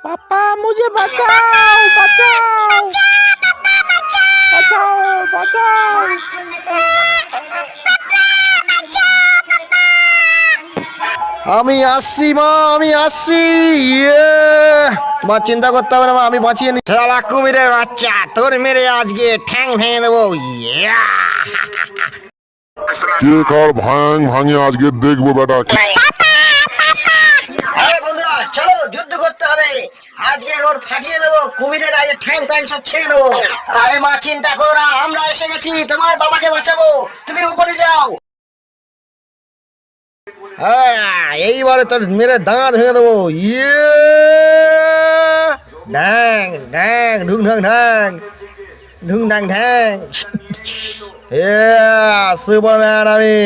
पापा मुझे बचाओ बचाओ बचाओ बचाओ। আমি আসছি মা, আমি আসছি। তোমার চিন্তা করতে হবে না মা, আমি বাঁচিয়ে নি। শালা কুমিরের বাচ্চা, তোর মেরে আজকে ঠ্যাং ভেঙে দেবো। কে কার ভাঙ ভাঙে আজকে দেখবো বেটা। বন্ধুরা চলো যুদ্ধ করতে হবে, আজকে ওর ফাটিয়ে দেবো, কুমিরের আজকে ঠ্যাং প্যাং সব ছেড়ে দেবো। আরে মা চিন্তা করো না, আমরা এসে গেছি, তোমার বাবাকে বাঁচাবো, তুমি উপরে যাও। এইবারে তোর মেরে দাঁত ভেঙে দেবো। ঢ্যাং ঢ্যাং ঢুং ঢাং ঢ্যাং ঢুং ঢাং ঢ্যাং। সুপারম্যান আমি।